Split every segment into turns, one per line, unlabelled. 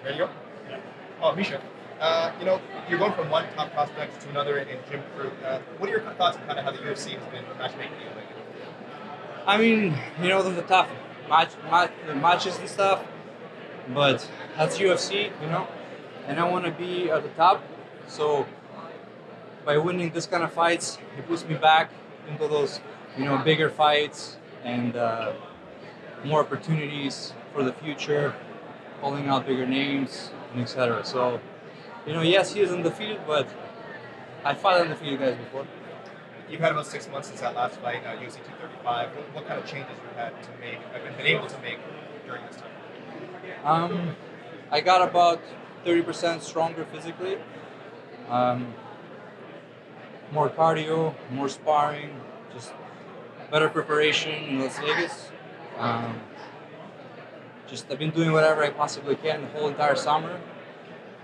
Ready to go? Oh, Misha. You're going from one top prospect to another in gym crew. What are your thoughts on kind of how the UFC has been matchmaking you lately?
I mean, there's the tough matches and stuff, but that's UFC, and I want to be at the top. So by winning this kind of fights, it puts me back into those, bigger fights and more opportunities for the future, calling out bigger names and etc. So, yes, he is undefeated, but I fought undefeated guys before.
You've had about 6 months since that last fight, UFC 235. What kind of changes you've had to make, been able to make during this time?
I got about 30% stronger physically. Um, More cardio, more sparring, just better preparation in Las Vegas. Um, just I've been doing whatever I possibly can the whole entire summer.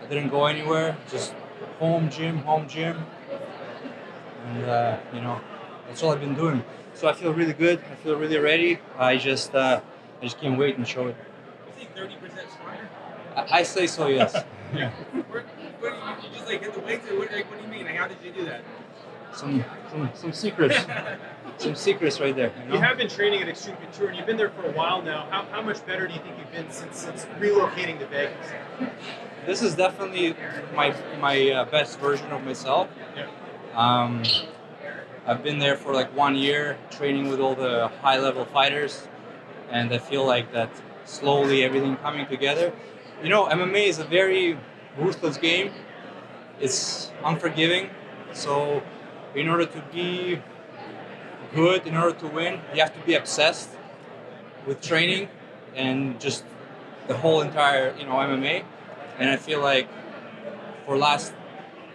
I didn't go anywhere, just home gym, and that's all I've been doing. So I feel really good. I feel really ready. I just can't wait and show it.
You think 30% stronger?
I say so, yes.
Yeah. You just like hit the weights? What do you mean? Like, how did you do that?
Some secrets, some secrets right there.
You have been training at Extreme Couture, and you've been there for a while now. How much better do you think you've been since relocating to Vegas?
This is definitely my best version of myself.
Yeah.
I've been there for like 1 year, training with all the high-level fighters, and I feel like that slowly everything coming together. MMA is a very ruthless game. It's unforgiving, so in order to be good, in order to win, you have to be obsessed with training and just the whole entire MMA. And I feel like for last,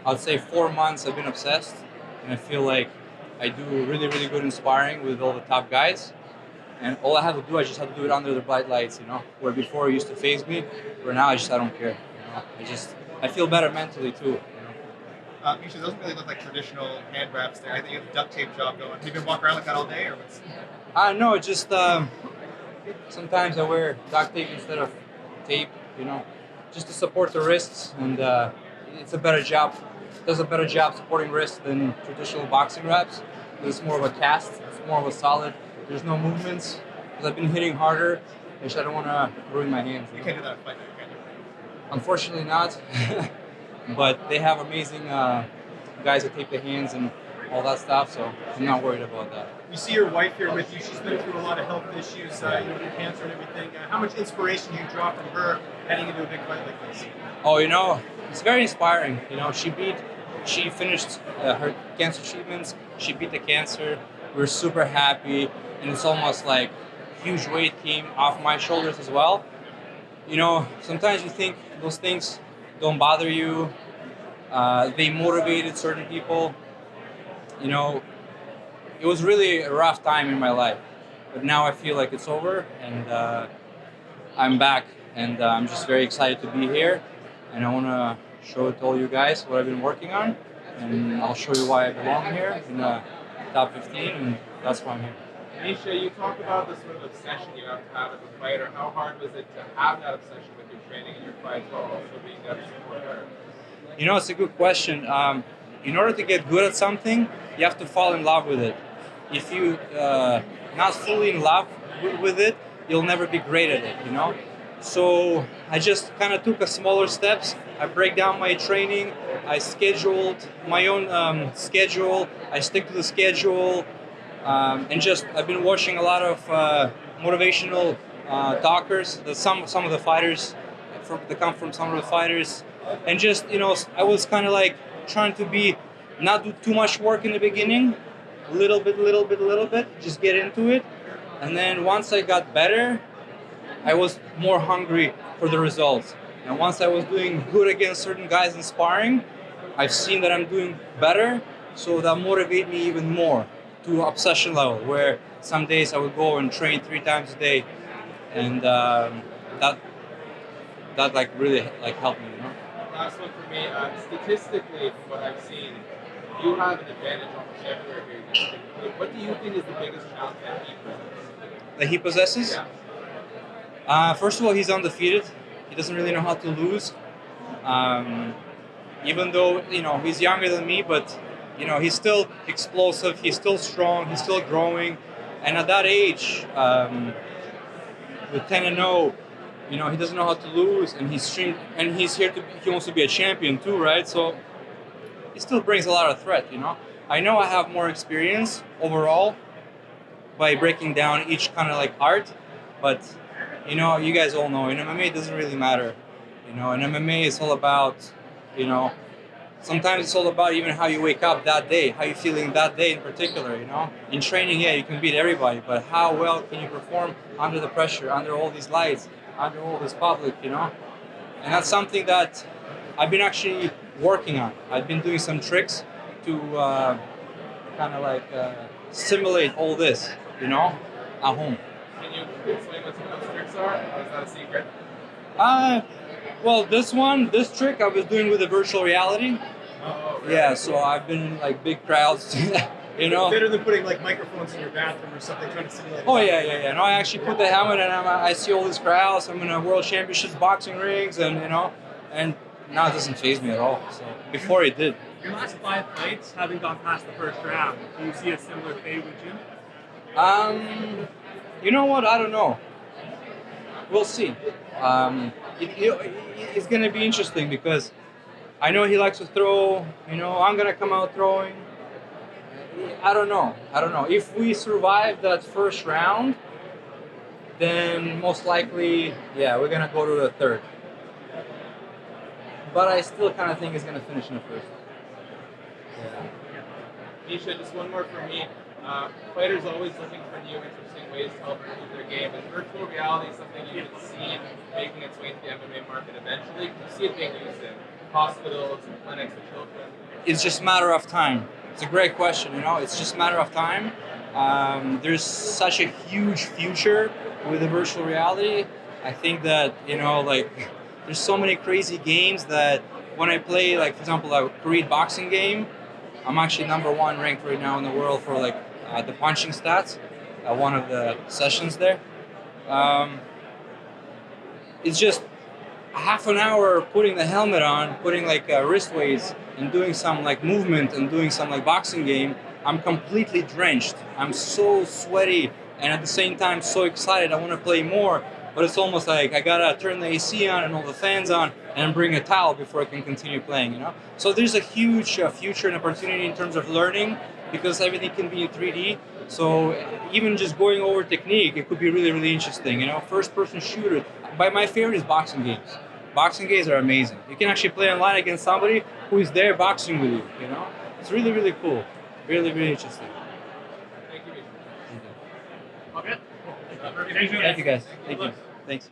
I'd say 4 months, I've been obsessed, and I feel like I do really really good in sparring with all the top guys. And all I have to do, I just have to do it under the bright lights. Where before it used to phase me, where now I don't care. I feel better mentally too.
Misha, doesn't really look like traditional hand wraps there. I think you have a duct tape job going. Have you been walking around like that all day, or what's?
No, just sometimes I wear duct tape instead of tape, just to support the wrists, and it's a better job. Does a better job supporting wrists than traditional boxing wraps. It's more of a cast. It's more of a solid. There's no movements because I've been hitting harder. I don't want to ruin my hands.
You can't do that in fight night, can you?
Unfortunately not. But they have amazing guys that tape the hands and all that stuff, so I'm not worried about that.
You see your wife here with you. She's been through a lot of health issues, with cancer and everything. How much inspiration do you draw from her heading into a big fight like this?
Oh, it's very inspiring. She finished her cancer treatments. She beat the cancer. We're super happy, and it's almost like huge weight came off my shoulders as well. Sometimes you think those things don't bother you. They motivated certain people. It was really a rough time in my life, but now I feel like it's over, and I'm back, and I'm just very excited to be here, and I want to show it to all you guys what I've been working on, and I'll show you why I belong here in the top 15, and that's why I'm here.
Misha, you talk about the sort of obsession you have to have as a fighter. How hard was it to have that obsession with your training and your fights while also being there to support her?
It's a good question. In order to get good at something, you have to fall in love with it. If you not fully in love with it, you'll never be great at it. So I just kind of took a smaller steps. I break down my training. I scheduled my own schedule. I stick to the schedule, and just I've been watching a lot of motivational talkers. Some of the fighters that come from some of the fighters, and just I was kind of like trying to be not do too much work in the beginning, little bit, just get into it, and then once I got better, I was more hungry for the results. And once I was doing good against certain guys in sparring, I've seen that I'm doing better, so that motivated me even more to obsession level, where some days I would go and train 3 times a day, and that like really like helped me.
Last one for me. Statistically, from what I've seen, you have an advantage almost everywhere here. What do you think is the biggest challenge that he possesses?
That he possesses?
Yeah.
First of all, he's undefeated. He doesn't really know how to lose. Even though, he's younger than me, but, he's still explosive, he's still strong, he's still growing. And at that age, with 10-0, he doesn't know how to lose, and he's here he wants to be a champion too, right? So he still brings a lot of threat, I know I have more experience overall by breaking down each kind of like art, but you guys all know in MMA it doesn't really matter. In MMA it's all about, sometimes it's all about even how you wake up that day, how you're feeling that day in particular, In training, yeah, you can beat everybody, but how well can you perform under the pressure, under all these lights, under all this public, And that's something that I've been actually working on. I've been doing some tricks to kind of like simulate all this, at home.
Can you explain what some of those tricks are? Or is that a secret?
Well, this trick I was doing with the virtual reality.
Oh, right.
Yeah, so I've been in like big crowds,
Better than putting like microphones in your bathroom or something, trying to simulate.
Oh yeah. No, I actually put the helmet and I see all these crowds. I'm in a world championships boxing rings, and and now it doesn't faze me at all. So before it did.
Your last 5 fights haven't gone past the first round. Do you see a similar fate with Jim?
You know what? I don't know. We'll see. It's going to be interesting because I know he likes to throw. I'm going to come out throwing. I don't know. If we survive that first round, then most likely, yeah, we're going to go to the third. But I still kind of think he's going to finish in the first. Yeah.
Misha, just one more for me. Fighters always looking for new, interesting ways to help improve their game. Is virtual reality something you can see making its way into the MMA market eventually? Can you see it being used in hospitals and clinics with children?
It's just a matter of time. It's a great question, It's just a matter of time. There's such a huge future with the virtual reality. I think that, there's so many crazy games that when I play, like, for example, a Korean boxing game, I'm actually #1 ranked right now in the world for, like, the punching stats at one of the sessions there. It's just half an hour putting the helmet on, putting, like, wrist weights, and doing some, like, movement and doing some, like, boxing game. I'm completely drenched. I'm so sweaty, and at the same time so excited. I want to play more. But it's almost like I gotta turn the AC on and all the fans on and bring a towel before I can continue playing, So there's a huge future and opportunity in terms of learning because everything can be in 3D. So even just going over technique, it could be really, really interesting, First-person shooter. My favorite is boxing games. Boxing games are amazing. You can actually play online against somebody who is there boxing with you, It's really, really cool. Really, really interesting.
Thank you, Misha.
Okay.
Thank you, guys. Thank you. Thanks.